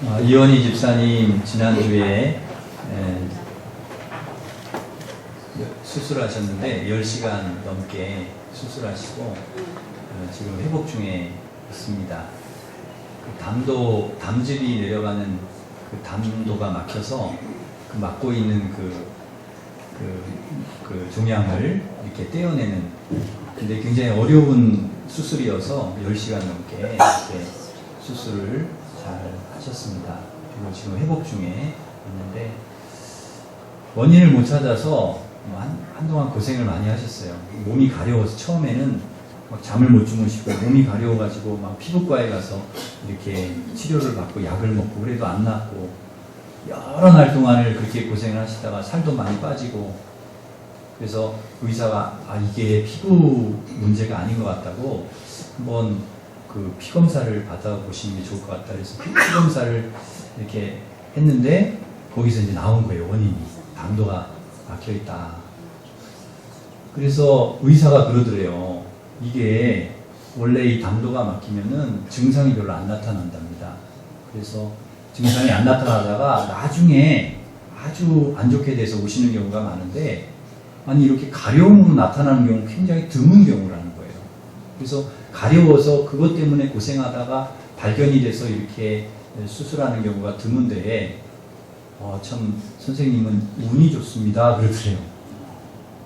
이원희 집사님 지난주에 수술하셨는데 10시간 넘게 수술하시고 지금 회복 중에 있습니다. 담즙이 내려가는 그 담도가 막혀서 그 막고 있는 그 종양을 이렇게 떼어내는, 근데 굉장히 어려운 수술이어서 10시간 넘게 이렇게 수술을 잘 하셨습니다. 그리고 지금 회복 중에 있는데 원인을 못 찾아서 한동안 고생을 많이 하셨어요. 몸이 가려워서 처음에는 막 잠을 못 주무시고 몸이 가려워가지고 막 피부과에 가서 이렇게 치료를 받고 약을 먹고 그래도 안 낫고 여러 날 동안을 그렇게 고생을 하시다가 살도 많이 빠지고, 그래서 의사가 이게 피부 문제가 아닌 것 같다고 한번 그 피 검사를 받아보시는 게 좋을 것 같다 그래서 피 검사를 이렇게 했는데 거기서 이제 나온 거예요. 원인이 담도가 막혀있다. 그래서 의사가 그러더래요. 이게 원래 이 담도가 막히면은 증상이 별로 안 나타난답니다. 그래서 증상이 안 나타나다가 나중에 아주 안 좋게 돼서 오시는 경우가 많은데, 아니 이렇게 가려움으로 나타나는 경우는 굉장히 드문 경우라는 거예요. 그래서 가려워서 그것 때문에 고생하다가 발견이 돼서 이렇게 수술하는 경우가 드문데 참 선생님은 운이 좋습니다 그러더래요.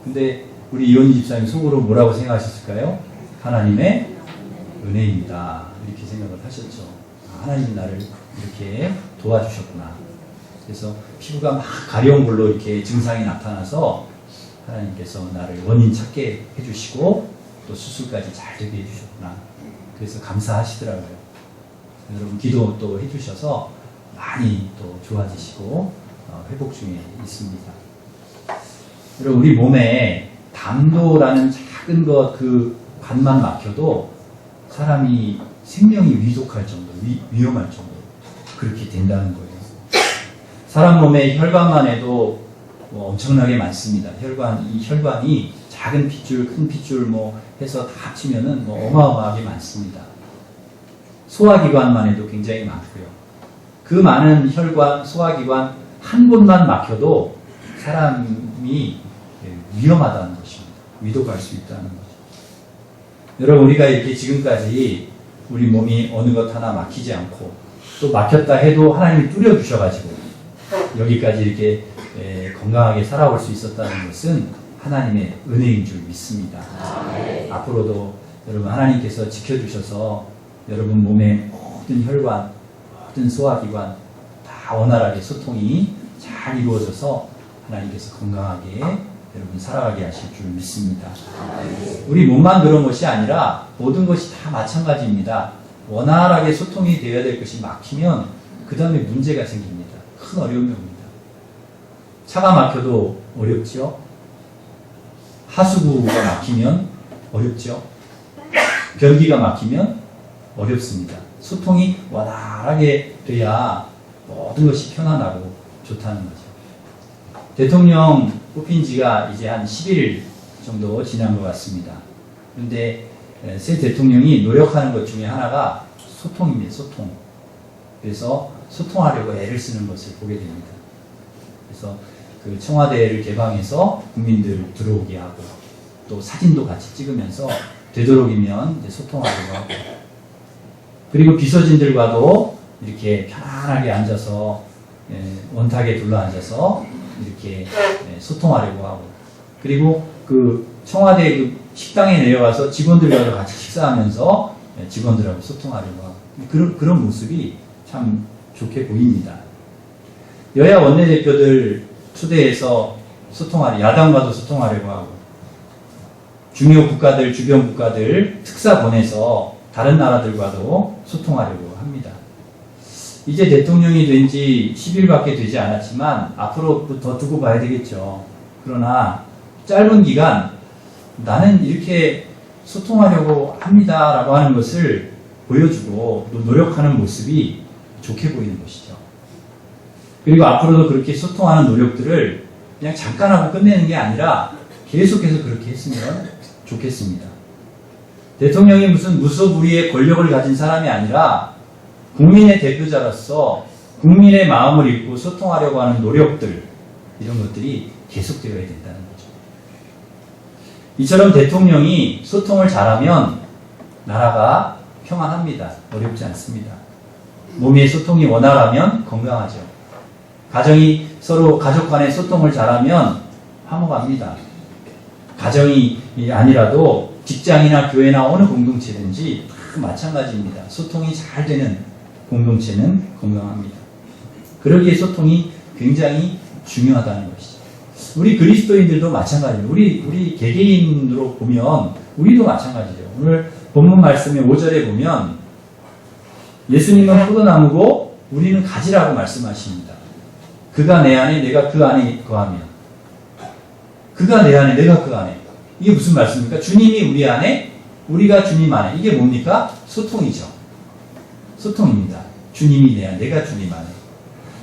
근데 우리 이원희 집사님 속으로 뭐라고 생각하셨을까요? 하나님의 은혜입니다 이렇게 생각을 하셨죠. 하나님이 나를 이렇게 도와주셨구나. 그래서 피부가 막 가려운 걸로 이렇게 증상이 나타나서 하나님께서 나를 원인 찾게 해주시고 또 수술까지 잘 되게 해주셨구나. 그래서 감사하시더라고요. 여러분 기도 또 해주셔서 많이 또 좋아지시고 회복 중에 있습니다. 여러분 우리 몸에 담도라는 작은 그 관만 막혀도 사람이 생명이 위독할 정도, 위험할 정도 그렇게 된다는 거예요. 사람 몸에 혈관만 해도 엄청나게 많습니다. 이 혈관이 작은 핏줄, 큰 핏줄 해서 다 합치면은 어마어마하게 많습니다. 소화기관만 해도 굉장히 많고요. 그 많은 혈관, 소화기관 한 곳만 막혀도 사람이 위험하다는 것입니다. 위독할 수 있다는 거죠. 여러분 우리가 이렇게 지금까지 우리 몸이 어느 것 하나 막히지 않고 또 막혔다 해도 하나님이 뚫어주셔가지고 여기까지 이렇게 건강하게 살아올 수 있었다는 것은 하나님의 은혜인 줄 믿습니다. 앞으로도 여러분 하나님께서 지켜주셔서 여러분 몸의 모든 혈관, 모든 소화기관 다 원활하게 소통이 잘 이루어져서 하나님께서 건강하게 여러분 살아가게 하실 줄 믿습니다. 우리 몸만 그런 것이 아니라 모든 것이 다 마찬가지입니다. 원활하게 소통이 되어야 될 것이 막히면 그 다음에 문제가 생깁니다. 큰 어려움이 옵니다. 차가 막혀도 어렵죠. 하수구가 막히면 어렵죠. 변기가 막히면 어렵습니다. 소통이 원활하게 돼야 모든 것이 편안하고 좋다는 거죠. 대통령 뽑힌 지가 이제 한 10일 정도 지난 것 같습니다. 그런데 새 대통령이 노력하는 것 중에 하나가 소통입니다. 소통. 그래서 소통하려고 애를 쓰는 것을 보게 됩니다. 그래서 그 청와대를 개방해서 국민들 들어오게 하고 또 사진도 같이 찍으면서 되도록이면 이제 소통하려고 하고, 그리고 비서진들과도 이렇게 편안하게 앉아서 원탁에 둘러앉아서 이렇게 소통하려고 하고, 그리고 그 청와대 그 식당에 내려가서 직원들과도 같이 식사하면서 직원들하고 소통하려고 하고, 그런 모습이 참 좋게 보입니다. 여야 원내대표들 초대해서 야당과도 소통하려고 하고, 중요 국가들, 주변 국가들 특사 보내서 다른 나라들과도 소통하려고 합니다. 이제 대통령이 된 지 10일밖에 되지 않았지만 앞으로 더 두고 봐야 되겠죠. 그러나 짧은 기간 나는 이렇게 소통하려고 합니다 라고 하는 것을 보여주고 또 노력하는 모습이 좋게 보이는 것이죠. 그리고 앞으로도 그렇게 소통하는 노력들을 그냥 잠깐 하고 끝내는 게 아니라 계속해서 그렇게 했으면 좋겠습니다. 대통령이 무슨 무소불위의 권력을 가진 사람이 아니라 국민의 대표자로서 국민의 마음을 읽고 소통하려고 하는 노력들, 이런 것들이 계속되어야 된다는 거죠. 이처럼 대통령이 소통을 잘하면 나라가 평안합니다. 어렵지 않습니다. 몸의 소통이 원활하면 건강하죠. 가정이 서로 가족 간의 소통을 잘하면 화목합니다. 가정이 아니라도 직장이나 교회나 어느 공동체든지 다 마찬가지입니다. 소통이 잘 되는 공동체는 건강합니다. 그러기에 소통이 굉장히 중요하다는 것이죠. 우리 그리스도인들도 마찬가지입니다. 우리 개개인으로 보면 우리도 마찬가지죠. 오늘 본문 말씀의 5절에 보면 예수님은 포도나무고 우리는 가지라고 말씀하십니다. 그가 내 안에 내가 그 안에 거하면, 그가 내 안에 내가 그 안에, 이게 무슨 말씀입니까? 주님이 우리 안에 우리가 주님 안에, 이게 뭡니까? 소통이죠. 소통입니다. 주님이 내 안에 내가 주님 안에,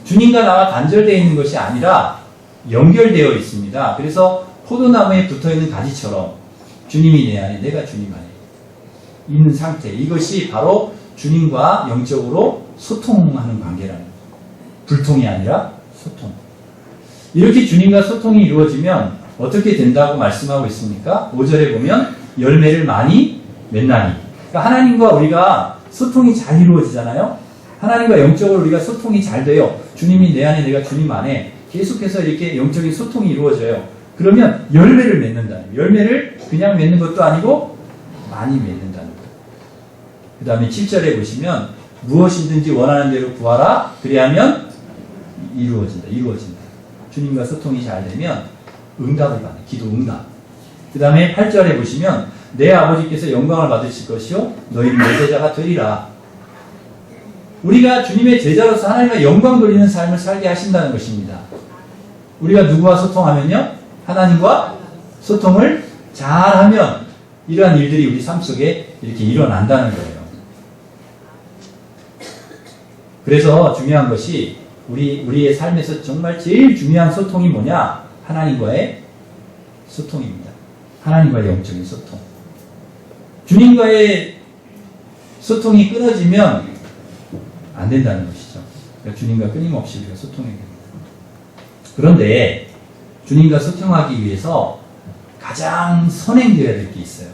주님과 나와 단절되어 있는 것이 아니라 연결되어 있습니다. 그래서 포도나무에 붙어있는 가지처럼 주님이 내 안에 내가 주님 안에 있는 상태, 이것이 바로 주님과 영적으로 소통하는 관계라는 거예요. 불통이 아니라 소통. 이렇게 주님과 소통이 이루어지면 어떻게 된다고 말씀하고 있습니까? 5절에 보면 열매를 많이 맺나니. 그러니까 하나님과 우리가 소통이 잘 이루어지잖아요. 하나님과 영적으로 우리가 소통이 잘 돼요. 주님이 내 안에 내가 주님 안에 계속해서 이렇게 영적인 소통이 이루어져요. 그러면 열매를 맺는다는 거예요. 열매를 그냥 맺는 것도 아니고 많이 맺는다는 거예요. 그 다음에 7절에 보시면 무엇이든지 원하는 대로 구하라. 그리하면 이루어진다. 주님과 소통이 잘 되면 응답을 받는, 기도 응답. 그 다음에 8절에 보시면 내 아버지께서 영광을 받으실 것이요 너희는 내 제자가 되리라. 우리가 주님의 제자로서 하나님과 영광 돌리는 삶을 살게 하신다는 것입니다. 우리가 누구와 소통하면요? 하나님과 소통을 잘하면 이러한 일들이 우리 삶 속에 이렇게 일어난다는 거예요. 그래서 중요한 것이 우리의 삶에서 정말 제일 중요한 소통이 뭐냐? 하나님과의 소통입니다. 하나님과의 영적인 소통. 주님과의 소통이 끊어지면 안 된다는 것이죠. 그러니까 주님과 끊임없이 우리가 소통해야 됩니다. 그런데 주님과 소통하기 위해서 가장 선행되어야 될 게 있어요.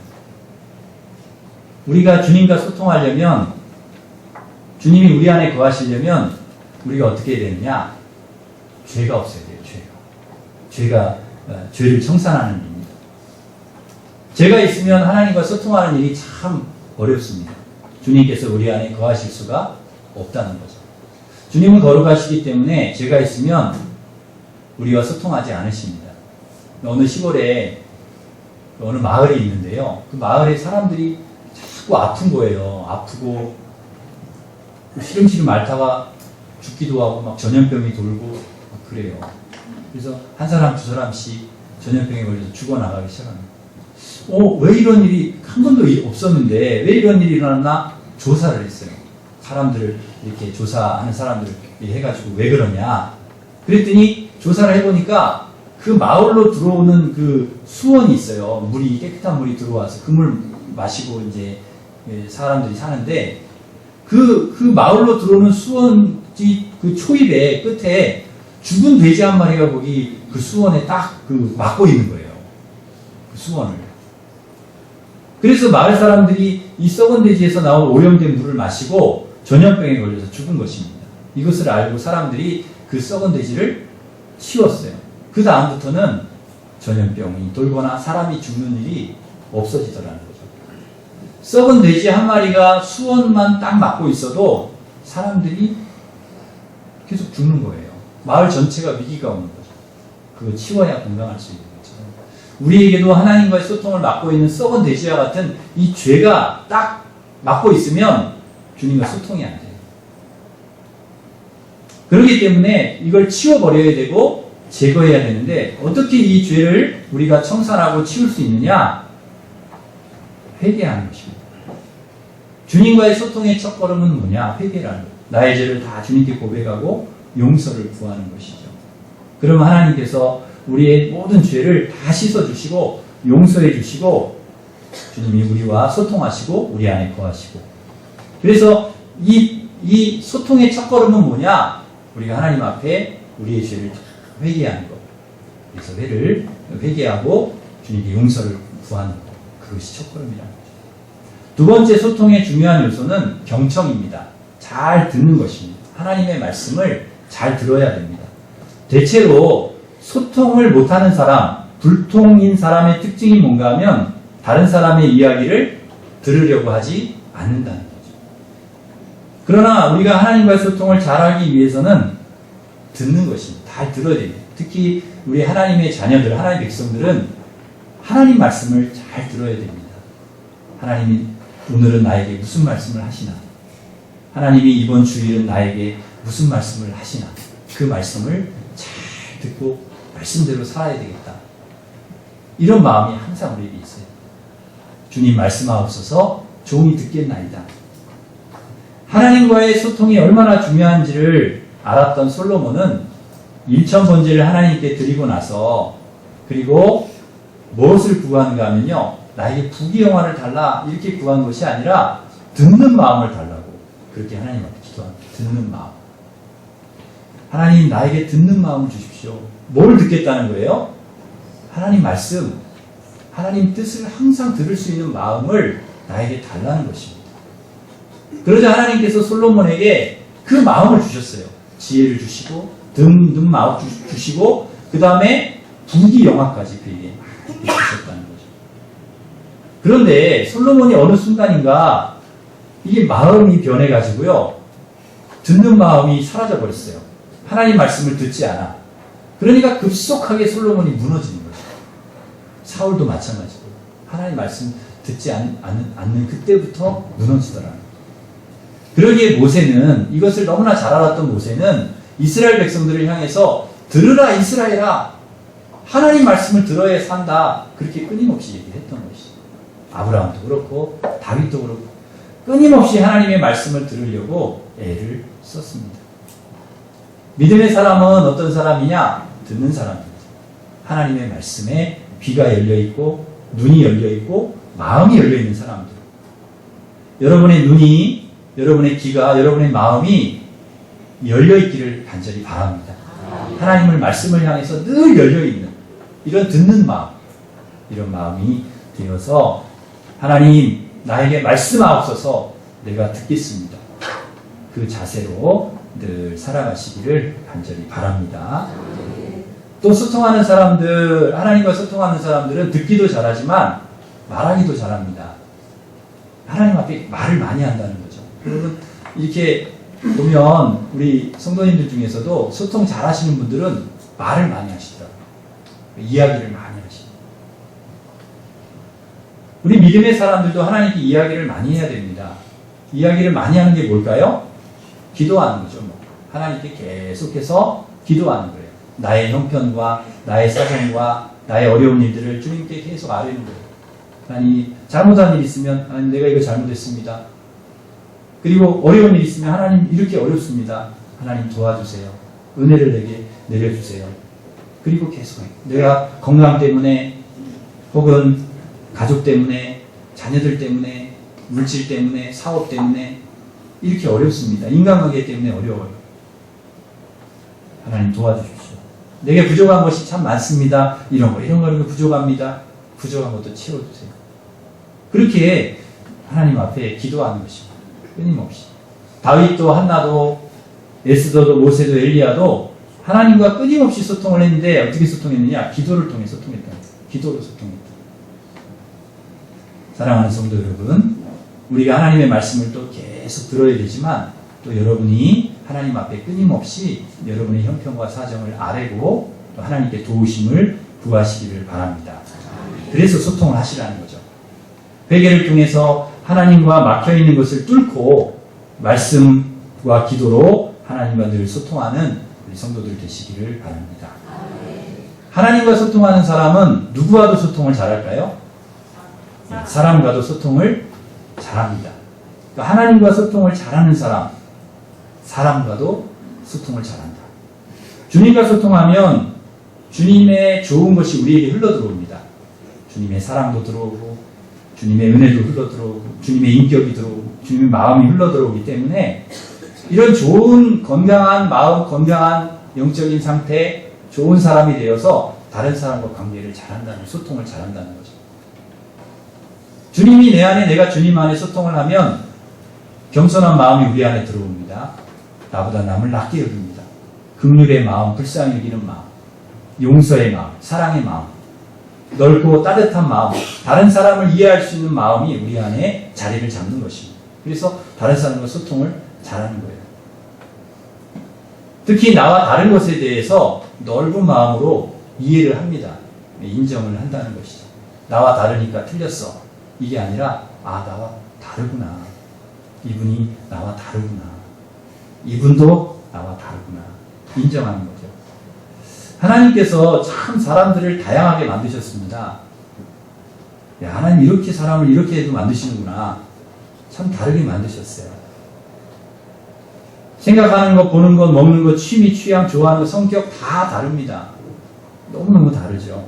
우리가 주님과 소통하려면, 주님이 우리 안에 거하시려면 우리가 어떻게 해야 되느냐? 죄가 없어야 돼요. 죄를 청산하는 일입니다. 죄가 있으면 하나님과 소통하는 일이 참 어렵습니다. 주님께서 우리 안에 거하실 수가 없다는 거죠. 주님은 거룩하시기 때문에 죄가 있으면 우리와 소통하지 않으십니다. 어느 시골에 어느 마을이 있는데요. 그 마을에 사람들이 자꾸 아픈 거예요. 아프고 시름시름 앓다가 죽기도 하고 막 전염병이 돌고 막 그래요. 그래서 한 사람 두 사람씩 전염병에 걸려서 죽어나가기 시작합니다. 왜 이런 일이 한 번도 없었는데 왜 이런 일이 일어났나 조사를 했어요. 사람들을 이렇게 조사하는 사람들을 해가지고 왜 그러냐. 그랬더니 조사를 해보니까 그 마을로 들어오는 그 수원이 있어요. 깨끗한 물이 들어와서 그 물 마시고 이제 사람들이 사는데 그 마을로 들어오는 수원지 그 초입에 끝에 죽은 돼지 한 마리가 거기 그 수원에 딱 막고 있는 거예요. 그 수원을. 그래서 마을 사람들이 이 썩은 돼지에서 나온 오염된 물을 마시고 전염병에 걸려서 죽은 것입니다. 이것을 알고 사람들이 그 썩은 돼지를 치웠어요. 그 다음부터는 전염병이 돌거나 사람이 죽는 일이 없어지더라는 거죠. 썩은 돼지 한 마리가 수원만 딱 막고 있어도 사람들이 계속 죽는 거예요. 마을 전체가 위기가 오는 거죠. 그거 치워야 건강할 수 있는 거죠. 우리에게도 하나님과의 소통을 막고 있는 썩은 돼지와 같은 이 죄가 딱 막고 있으면 주님과 소통이 안 돼요. 그렇기 때문에 이걸 치워버려야 되고 제거해야 되는데 어떻게 이 죄를 우리가 청산하고 치울 수 있느냐? 회개하는 것입니다. 주님과의 소통의 첫걸음은 뭐냐? 회개라는 것. 나의 죄를 다 주님께 고백하고 용서를 구하는 것이죠. 그러면 하나님께서 우리의 모든 죄를 다 씻어주시고 용서해 주시고 주님이 우리와 소통하시고 우리 안에 거하시고. 그래서 이 소통의 첫걸음은 뭐냐? 우리가 하나님 앞에 우리의 죄를 회개하는 것. 그래서 회개하고 주님께 용서를 구하는 것. 그것이 첫걸음이라는 거죠. 두 번째 소통의 중요한 요소는 경청입니다. 잘 듣는 것입니다. 하나님의 말씀을 잘 들어야 됩니다. 대체로 소통을 못하는 사람, 불통인 사람의 특징이 뭔가 하면 다른 사람의 이야기를 들으려고 하지 않는다는 거죠. 그러나 우리가 하나님과의 소통을 잘하기 위해서는 듣는 것입니다. 잘 들어야 됩니다. 특히 우리 하나님의 자녀들, 하나님의 백성들은 하나님 말씀을 잘 들어야 됩니다. 하나님이 오늘은 나에게 무슨 말씀을 하시나? 하나님이 이번 주일은 나에게 무슨 말씀을 하시나? 그 말씀을 잘 듣고 말씀대로 살아야 되겠다. 이런 마음이 항상 우리에게 있어요. 주님 말씀하옵소서 종이 듣겠나이다. 하나님과의 소통이 얼마나 중요한지를 알았던 솔로몬은 일천 번제를 하나님께 드리고 나서 그리고 무엇을 구하는가 하면요. 나에게 부귀영화를 달라 이렇게 구한 것이 아니라 듣는 마음을 달라고 그렇게 하나님 앞에 기도합니다. 듣는 마음. 하나님 나에게 듣는 마음을 주십시오. 뭘 듣겠다는 거예요? 하나님 말씀, 하나님 뜻을 항상 들을 수 있는 마음을 나에게 달라는 것입니다. 그러자 하나님께서 솔로몬에게 그 마음을 주셨어요. 지혜를 주시고 듣는 마음 주시고 그 다음에 부귀영화까지 그에게 주셨다는 거죠. 그런데 솔로몬이 어느 순간인가 이게 마음이 변해가지고요. 듣는 마음이 사라져버렸어요. 하나님 말씀을 듣지 않아. 그러니까 급속하게 솔로몬이 무너지는 거죠. 사울도 마찬가지고 하나님 말씀 듣지 않는 그때부터 무너지더라고요. 그러기에 모세는 이것을 너무나 잘 알았던 모세는 이스라엘 백성들을 향해서 들으라 이스라엘아 하나님 말씀을 들어야 산다 그렇게 끊임없이 얘기했던 것이죠. 아브라함도 그렇고 다윗도 그렇고 끊임없이 하나님의 말씀을 들으려고 애를 썼습니다. 믿음의 사람은 어떤 사람이냐? 듣는 사람입니다. 하나님의 말씀에 귀가 열려있고 눈이 열려있고 마음이 열려있는 사람들. 여러분의 눈이 여러분의 귀가 여러분의 마음이 열려있기를 간절히 바랍니다. 하나님의 말씀을 향해서 늘 열려있는 이런 듣는 마음 이런 마음이 되어서 하나님 나에게 말씀하옵소서 내가 듣겠습니다. 그 자세로 늘 살아가시기를 간절히 바랍니다. 또 소통하는 사람들, 하나님과 소통하는 사람들은 듣기도 잘하지만 말하기도 잘합니다. 하나님 앞에 말을 많이 한다는 거죠. 여러분 이렇게 보면 우리 성도님들 중에서도 소통 잘하시는 분들은 말을 많이 하시더라고요. 이야기를 많이 하시죠. 우리 믿음의 사람들도 하나님께 이야기를 많이 해야 됩니다. 이야기를 많이 하는 게 뭘까요? 기도하는 거죠. 하나님께 계속해서 기도하는 거예요. 나의 형편과 나의 사정과 나의 어려운 일들을 주님께 계속 아뢰는 거예요. 하나님 잘못한 일 있으면 하나님 내가 이거 잘못했습니다. 그리고 어려운 일 있으면 하나님 이렇게 어렵습니다. 하나님 도와주세요. 은혜를 내게 내려주세요. 그리고 계속 내가 건강 때문에 혹은 가족 때문에 자녀들 때문에 물질 때문에 사업 때문에 이렇게 어렵습니다. 인간관계 때문에 어려워요. 하나님 도와주십시오. 내게 부족한 것이 참 많습니다. 이런 거 부족합니다. 부족한 것도 채워주세요. 그렇게 하나님 앞에 기도하는 것입니다. 끊임없이. 다윗도 한나도 에스더도 모세도 엘리야도 하나님과 끊임없이 소통을 했는데 어떻게 소통했느냐? 기도를 통해 소통했다. 기도로 소통했다. 사랑하는 성도 여러분, 우리가 하나님의 말씀을 또 계속 들어야 되지만 또 여러분이 하나님 앞에 끊임없이 여러분의 형편과 사정을 아뢰고 또 하나님께 도우심을 구하시기를 바랍니다. 그래서 소통을 하시라는 거죠. 회개를 통해서 하나님과 막혀있는 것을 뚫고 말씀과 기도로 하나님과 늘 소통하는 우리 성도들 되시기를 바랍니다. 하나님과 소통하는 사람은 누구와도 소통을 잘할까요? 사람과도 소통을 잘합니다. 그러니까 하나님과 소통을 잘하는 사람, 사람과도 소통을 잘한다. 주님과 소통하면 주님의 좋은 것이 우리에게 흘러들어옵니다. 주님의 사랑도 들어오고 주님의 은혜도 흘러들어오고 주님의 인격이 들어오고 주님의 마음이 흘러들어오기 때문에 이런 좋은 건강한 마음, 건강한 영적인 상태, 좋은 사람이 되어서 다른 사람과 관계를 잘한다는, 소통을 잘한다는 거죠. 주님이 내 안에, 내가 주님 안에 소통을 하면 겸손한 마음이 우리 안에 들어옵니다. 나보다 남을 낮게 여깁니다. 긍휼의 마음, 불쌍히 여기는 마음, 용서의 마음, 사랑의 마음, 넓고 따뜻한 마음, 다른 사람을 이해할 수 있는 마음이 우리 안에 자리를 잡는 것입니다. 그래서 다른 사람과 소통을 잘하는 거예요. 특히 나와 다른 것에 대해서 넓은 마음으로 이해를 합니다. 인정을 한다는 것이죠. 나와 다르니까 틀렸어. 이게 아니라 나와 다르구나. 이분이 나와 다르구나. 이분도 나와 다르구나. 인정하는 거죠. 하나님께서 참 사람들을 다양하게 만드셨습니다. 야, 하나님 이렇게 사람을 이렇게 해도 만드시는구나. 참 다르게 만드셨어요. 생각하는 것, 보는 것, 먹는 것, 취미, 취향, 좋아하는 것, 성격 다 다릅니다. 너무너무 다르죠.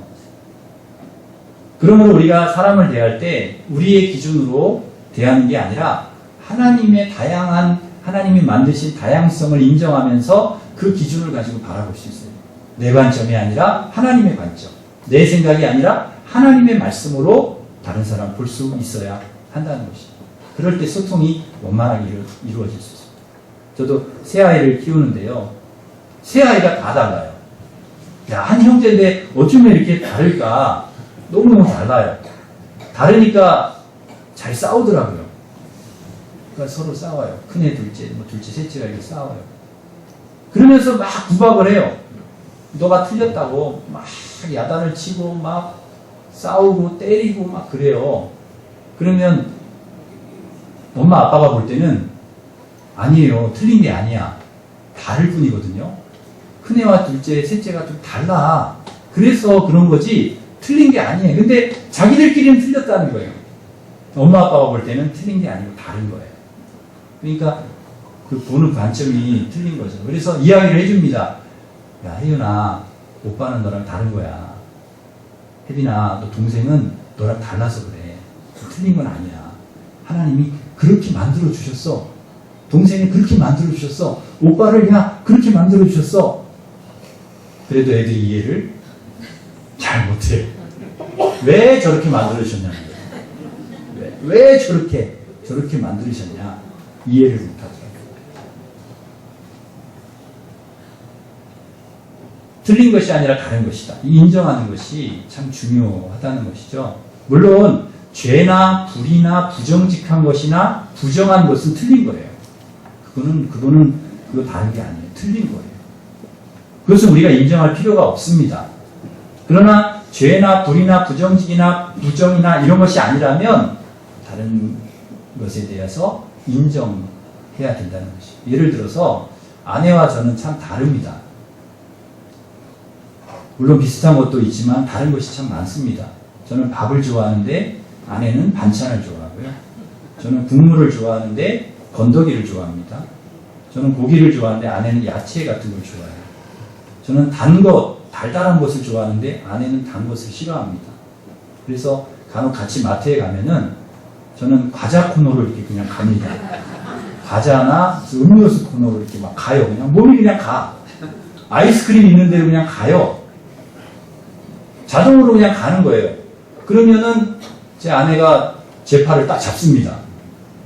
그러므로 우리가 사람을 대할 때 우리의 기준으로 대하는 게 아니라 하나님의 다양한, 하나님이 만드신 다양성을 인정하면서 그 기준을 가지고 바라볼 수 있어요. 내 관점이 아니라 하나님의 관점. 내 생각이 아니라 하나님의 말씀으로 다른 사람 볼 수 있어야 한다는 것이죠. 그럴 때 소통이 원만하게 이루어질 수 있습니다. 저도 새 아이를 키우는데요. 새 아이가 다 달라요. 야, 한 형제인데 어쩌면 이렇게 다를까? 너무너무 달라요. 다르니까 잘 싸우더라고요. 그러니까 서로 싸워요. 큰애, 둘째, 둘째, 셋째가 이렇게 싸워요. 그러면서 막 구박을 해요. 너가 틀렸다고 막 야단을 치고 막 싸우고 때리고 막 그래요. 그러면 엄마 아빠가 볼 때는 아니에요. 틀린 게 아니야. 다를 뿐이거든요. 큰애와 둘째, 셋째가 좀 달라. 그래서 그런 거지 틀린 게 아니에요. 근데 자기들끼리는 틀렸다는 거예요. 엄마 아빠가 볼 때는 틀린 게 아니고 다른 거예요. 그러니까 그 보는 관점이 틀린 거죠. 그래서 이야기를 해줍니다. 야, 혜윤아, 오빠는 너랑 다른 거야. 혜빈아, 너 동생은 너랑 달라서 그래. 틀린 건 아니야. 하나님이 그렇게 만들어 주셨어. 동생이 그렇게 만들어 주셨어. 오빠를 그렇게 만들어 주셨어. 그래도 애들이 이해를 잘 못해요. 왜 저렇게 만들어 주셨냐는 거예요. 왜 저렇게 만들으셨냐. 이해를 못하죠. 틀린 것이 아니라 다른 것이다. 이 인정하는 것이 참 중요하다는 것이죠. 물론 죄나 불이나 부정직한 것이나 부정한 것은 틀린 거예요. 그거 다른 게 아니에요. 틀린 거예요. 그것은 우리가 인정할 필요가 없습니다. 그러나 죄나 불이나 부정직이나 부정이나 이런 것이 아니라면 다른 것에 대해서 인정해야 된다는 것이에요. 예를 들어서 아내와 저는 참 다릅니다. 물론 비슷한 것도 있지만 다른 것이 참 많습니다. 저는 밥을 좋아하는데 아내는 반찬을 좋아하고요. 저는 국물을 좋아하는데 건더기를 좋아합니다. 저는 고기를 좋아하는데 아내는 야채 같은 걸 좋아해요. 저는 단 것, 달달한 것을 좋아하는데 아내는 단 것을 싫어합니다. 그래서 간혹 같이 마트에 가면은 저는 과자 코너로 이렇게 그냥 갑니다. 과자나 음료수 코너로 이렇게 막 가요. 그냥 몸이 그냥 가. 아이스크림 있는 데로 그냥 가요. 자동으로 그냥 가는 거예요. 그러면은 제 아내가 제 팔을 딱 잡습니다.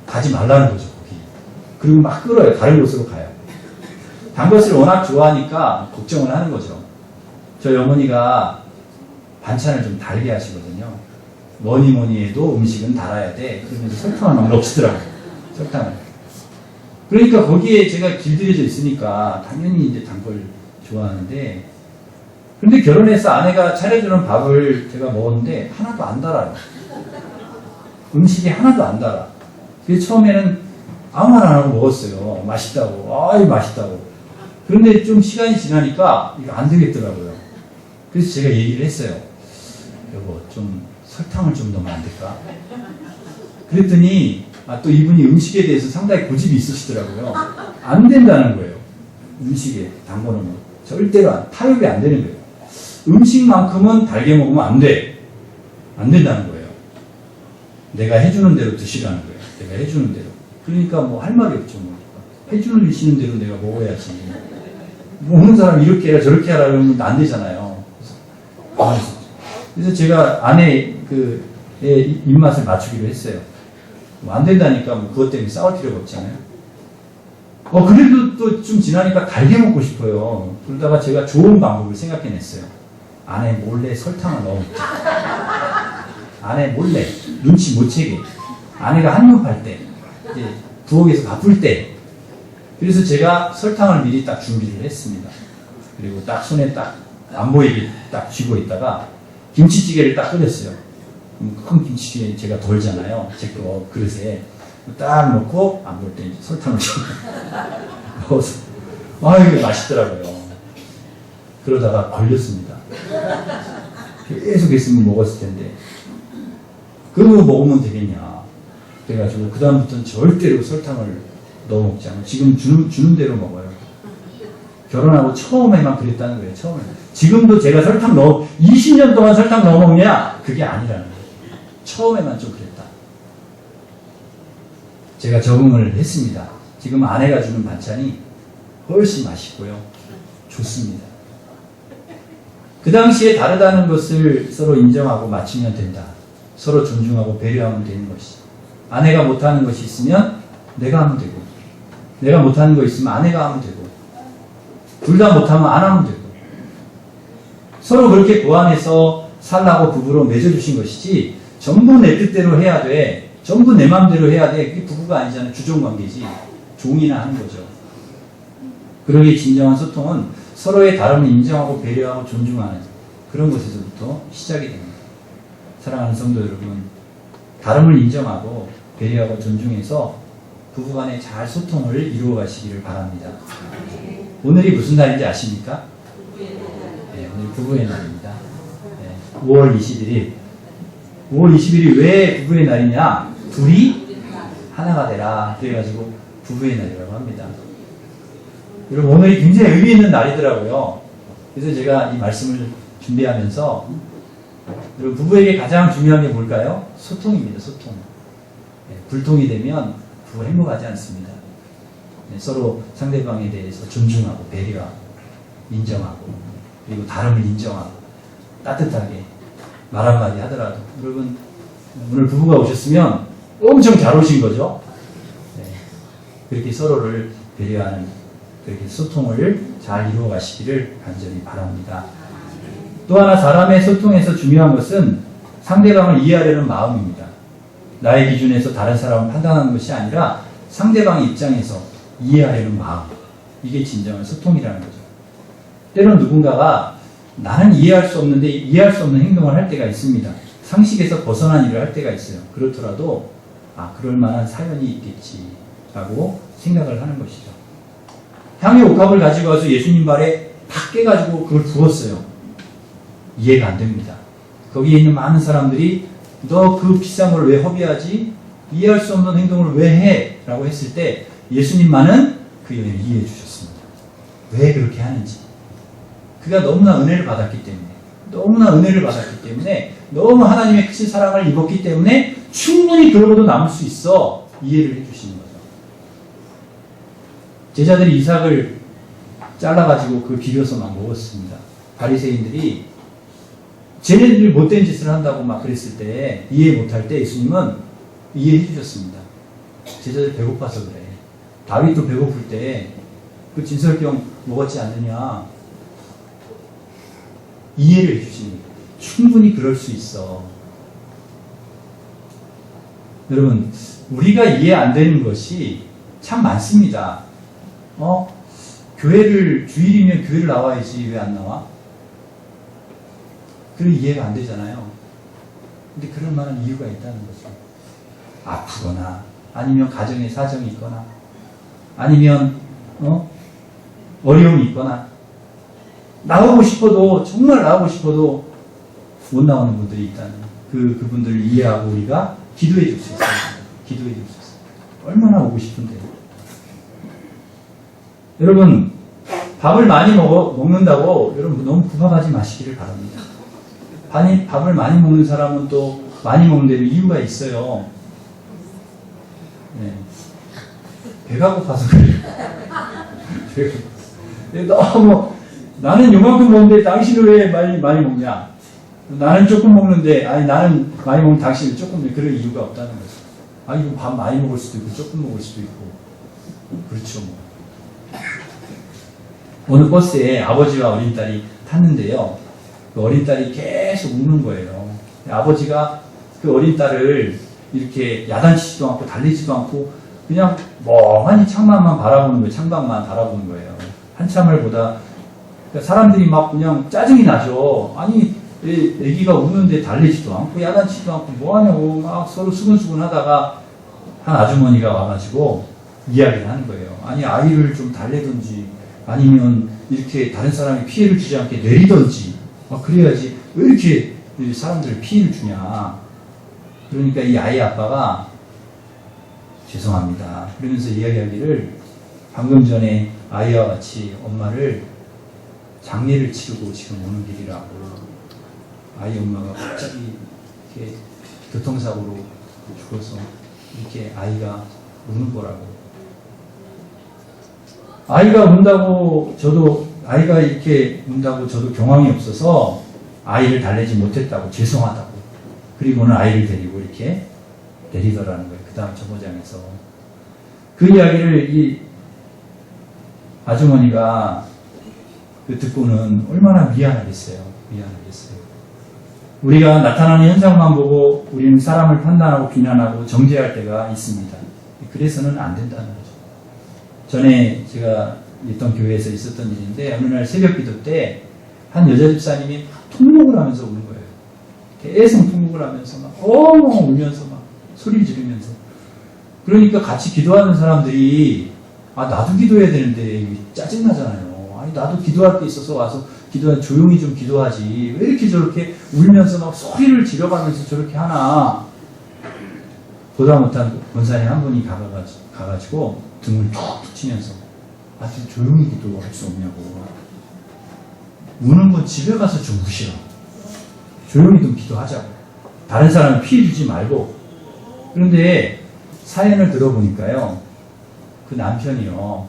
가지 말라는 거죠, 거기. 그리고 막 끌어요. 다른 곳으로 가요. 단 것을 워낙 좋아하니까 걱정을 하는 거죠. 저희 어머니가 반찬을 좀 달게 하시거든요. 뭐니 해도 음식은 달아야 돼. 그러면서 설탕을 막 넣으시더라고요. 설탕을. 그러니까 거기에 제가 길들여져 있으니까 당연히 이제 단 걸 좋아하는데, 근데 결혼해서 아내가 차려주는 밥을 제가 먹었는데 하나도 안 달아요. 음식이 하나도 안 달아. 그래서 처음에는 아무 말 안 하고 먹었어요. 맛있다고. 아이, 맛있다고. 그런데 좀 시간이 지나니까 이거 안 되겠더라고요. 그래서 제가 얘기를 했어요. 여보, 좀 설탕을 좀 넣으면 안 될까? 그랬더니 또 이분이 음식에 대해서 상당히 고집이 있으시더라고요. 안 된다는 거예요. 음식에 단 거 넣으면. 절대로 타협이 안 되는 거예요. 음식만큼은 달게 먹으면 안 돼. 안 된다는 거예요. 내가 해주는 대로 드시라는 거예요. 내가 해주는 대로. 그러니까 뭐 할 말이 없죠. 뭐. 해주시는 대로 내가 먹어야지. 먹는 사람 이렇게 해라 저렇게 하라 그러면 안 되잖아요. 그래서 제가 아내 의 입맛을 맞추기로 했어요. 뭐 안 된다니까 뭐 그것 때문에 싸울 필요가 없잖아요. 그래도 또 좀 지나니까 달게 먹고 싶어요. 그러다가 제가 좋은 방법을 생각해냈어요. 아내 몰래 설탕을 넣어먹자. 아내 몰래 눈치 못 채게. 아내가 한입할 때, 이제 부엌에서 바쁠 때. 그래서 제가 설탕을 미리 딱 준비를 했습니다. 그리고 딱 손에 딱 안 보이게 딱 쥐고 있다가 김치찌개를 딱 끓였어요. 큰 김치찌개 제가 덜잖아요. 제 거 그릇에 딱 넣고 안 볼 때 이제 설탕을 넣어서 이게 맛있더라고요. 그러다가 걸렸습니다. 계속 했으면 먹었을 텐데 그거 먹으면 되겠냐. 그래가지고 그 다음부터는 절대로 설탕을 넣어 먹지 않아요. 지금 주는 대로 먹어요. 결혼하고 처음에만 그랬다는 거예요. 처음에. 지금도 제가 20년 동안 설탕 넣어 먹냐? 그게 아니라는 거예요. 처음에만 좀 그랬다. 제가 적응을 했습니다. 지금 아내가 주는 반찬이 훨씬 맛있고요. 좋습니다. 그 당시에 다르다는 것을 서로 인정하고 맞추면 된다. 서로 존중하고 배려하면 되는 것이죠. 아내가 못하는 것이 있으면 내가 하면 되고, 내가 못하는 거 있으면 아내가 하면 되고, 둘 다 못하면 안 하면 되고, 서로 그렇게 보완해서 살라고 부부로 맺어주신 것이지, 전부 내 뜻대로 해야 돼, 전부 내 마음대로 해야 돼. 그게 부부가 아니잖아요. 주종관계지. 종이나 하는 거죠. 그러기에 진정한 소통은 서로의 다름을 인정하고 배려하고 존중하는 그런 것에서부터 시작이 됩니다. 사랑하는 성도 여러분, 다름을 인정하고 배려하고 존중해서 부부간에 잘 소통을 이루어 가시기를 바랍니다. 오늘이 무슨 날인지 아십니까? 네, 오늘 부부의 날입니다. 네, 5월 21일. 5월 20일이 왜 부부의 날이냐? 둘이 하나가 되라. 그래가지고 부부의 날이라고 합니다. 여러분, 오늘이 굉장히 의미 있는 날이더라고요. 그래서 제가 이 말씀을 준비하면서 여러분, 부부에게 가장 중요한 게 뭘까요? 소통입니다. 소통. 네, 불통이 되면 부부 행복하지 않습니다. 네, 서로 상대방에 대해서 존중하고 배려하고 인정하고 그리고 다름을 인정하고 따뜻하게 말 한마디 하더라도 여러분 오늘 부부가 오셨으면 엄청 잘 오신 거죠. 네, 그렇게 서로를 배려하는 그렇게 소통을 잘 이루어 가시기를 간절히 바랍니다. 또 하나 사람의 소통에서 중요한 것은 상대방을 이해하려는 마음입니다. 나의 기준에서 다른 사람을 판단하는 것이 아니라 상대방의 입장에서 이해하려는 마음. 이게 진정한 소통이라는 거죠. 때론 누군가가 나는 이해할 수 없는데 이해할 수 없는 행동을 할 때가 있습니다. 상식에서 벗어난 일을 할 때가 있어요. 그렇더라도 그럴 만한 사연이 있겠지라고 생각을 하는 것이죠. 향유 옥합을 가지고 와서 예수님 발에 팍 깨가지고 그걸 부었어요. 이해가 안 됩니다. 거기에 있는 많은 사람들이 너 그 비싼 걸 왜 허비하지? 이해할 수 없는 행동을 왜 해? 라고 했을 때 예수님만은 그 일을 이해해 주셨습니다. 왜 그렇게 하는지. 그가 너무나 은혜를 받았기 때문에 너무 하나님의 크신 사랑을 입었기 때문에 충분히 그러고도 남을 수 있어 이해를 해 주시는 거죠. 제자들이 이삭을 잘라가지고 그걸 비벼서 막 먹었습니다. 바리새인들이 쟤네들이 못된 짓을 한다고 막 그랬을 때 이해 못할 때 예수님은 이해해 주셨습니다. 제자들 배고파서 그래. 다윗도 배고플 때 그 진설병 먹었지 않느냐 이해를 해주시는 거예요. 충분히 그럴 수 있어. 여러분, 우리가 이해 안 되는 것이 참 많습니다. 주일이면 교회를 나와야지 왜 안 나와? 그런 이해가 안 되잖아요. 근데 그럴 만한 이유가 있다는 거죠. 아프거나, 아니면 가정에 사정이 있거나, 아니면, 어려움이 있거나, 나오고 싶어도, 정말 나오고 싶어도 못 나오는 분들이 있다는, 그분들을 이해하고 우리가 기도해 줄 수 있어요. 기도해 줄 수 있어요. 얼마나 오고 싶은데. 여러분, 밥을 많이 먹는다고 여러분 너무 구박하지 마시기를 바랍니다. 밥을 많이 먹는 사람은 또 많이 먹는 데는 이유가 있어요. 네. 배가 고파서 그래요. 배가 고파서. 너무 나는 요만큼 먹는데 당신은 왜 많이 먹냐? 나는 조금 먹는데 아니 나는 많이 먹는 당신은 조금 그럴 이유가 없다는 거죠. 아 이거 밥 많이 먹을 수도 있고 조금 먹을 수도 있고 그렇죠 뭐. 어느 버스에 아버지와 어린 딸이 탔는데요. 그 어린 딸이 계속 우는 거예요. 아버지가 그 어린 딸을 이렇게 야단치지도 않고 달리지도 않고 그냥 멍하니 창밖만 바라보는 거예요. 창밖만 바라보는 거예요. 한참을 보다 사람들이 막 그냥 짜증이 나죠. 아니 애기가 우는데 달리지도 않고 야단치지도 않고 뭐하냐고 막 서로 수근수근 하다가 한 아주머니가 와가지고 이야기를 하는 거예요. 아니 아이를 좀 달래든지 아니면 이렇게 다른 사람이 피해를 주지 않게 내리든지 그래야지 왜 이렇게 사람들 피해를 주냐. 그러니까 이 아이 아빠가 죄송합니다. 그러면서 이야기하기를 방금 전에 아이와 같이 엄마를 장례를 치르고 지금 오는 길이라고. 아이 엄마가 갑자기 이렇게 교통사고로 죽어서 이렇게 아이가 우는 거라고. 아이가 운다고 저도 경황이 없어서 아이를 달래지 못했다고 죄송하다고. 그리고는 아이를 데리고 이렇게 내리더라는 거예요. 그 다음 정거장에서. 그 이야기를 이 아주머니가 듣고는 얼마나 미안하겠어요. 우리가 나타나는 현상만 보고 우리는 사람을 판단하고 비난하고 정죄할 때가 있습니다. 그래서는 안 된다는 거죠. 전에 제가 있던 교회에서 있었던 일인데 어느 날 새벽 기도 때 한 여자 집사님이 통곡을 하면서 우는 거예요. 계속 통곡을 하면서 막 울면서 막 소리를 지르면서. 그러니까 같이 기도하는 사람들이 나도 기도해야 되는데 짜증나잖아요. 아니 나도 기도할 게 있어서 와서 조용히 좀 기도하지. 왜 이렇게 저렇게 울면서 막 소리를 지르면서 저렇게 하나. 보다 못한 권사님 한 분이 가가지고 등을 툭 붙이면서 좀 조용히 기도할 수 없냐고. 우는 건 집에 가서 좀 우시라. 조용히 좀 기도하자고. 다른 사람을 피해 주지 말고. 그런데 사연을 들어보니까요. 그 남편이요.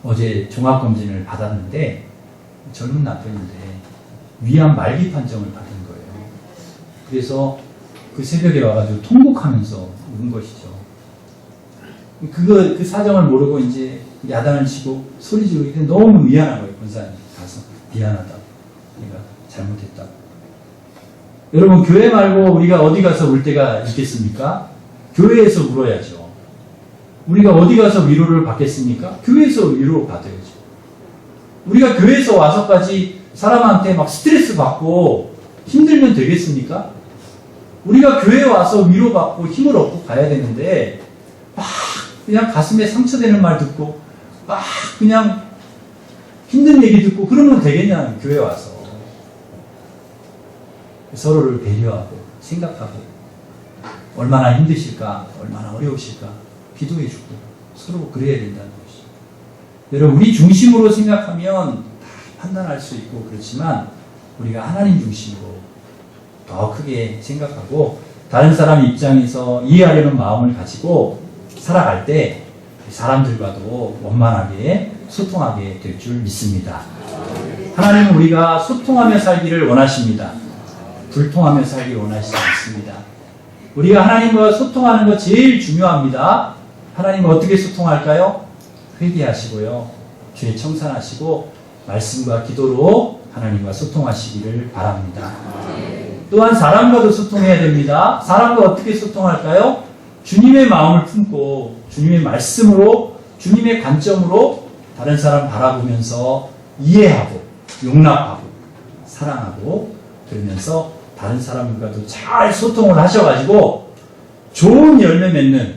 어제 종합검진을 받았는데 젊은 남편인데 위암 말기 판정을 받은 거예요. 그래서 그 새벽에 와가지고 통곡하면서 운 것이죠. 그 사정을 모르고 이제 야단을 치고 소리 지르기 너무 미안한 거예요. 권사님 가서 미안하다고. 내가 잘못했다고. 여러분 교회 말고 우리가 어디 가서 울 때가 있겠습니까? 교회에서 울어야죠. 우리가 어디 가서 위로를 받겠습니까? 교회에서 위로를 받아야죠. 우리가 교회에서 와서까지 사람한테 막 스트레스 받고 힘들면 되겠습니까? 우리가 교회에 와서 위로받고 힘을 얻고 가야 되는데 막 그냥 가슴에 상처되는 말 듣고 막 그냥 힘든 얘기 듣고 그러면 되겠냐 교회에 와서. 서로를 배려하고 생각하고 얼마나 힘드실까 얼마나 어려우실까 기도해주고 서로 그래야 된다는 것이죠. 여러분 우리 중심으로 생각하면 다 판단할 수 있고 그렇지만 우리가 하나님 중심으로 더 크게 생각하고 다른 사람 입장에서 이해하려는 마음을 가지고 살아갈 때 사람들과도 원만하게 소통하게 될 줄 믿습니다. 하나님은 우리가 소통하며 살기를 원하십니다. 불통하며 살기를 원하시지 않습니다. 우리가 하나님과 소통하는 거 제일 중요합니다. 하나님과 어떻게 소통할까요? 회개하시고요. 죄 청산하시고 말씀과 기도로 하나님과 소통하시기를 바랍니다. 또한 사람과도 소통해야 됩니다. 사람과 어떻게 소통할까요? 주님의 마음을 품고 주님의 말씀으로 주님의 관점으로 다른 사람 바라보면서 이해하고 용납하고 사랑하고 그러면서 다른 사람과도 잘 소통을 하셔가지고 좋은 열매 맺는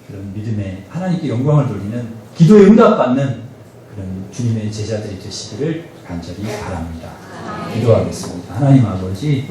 그런 믿음의 하나님께 영광을 돌리는 기도에 응답받는 그런 주님의 제자들이 되시기를 간절히 바랍니다. 기도하겠습니다. 하나님 아버지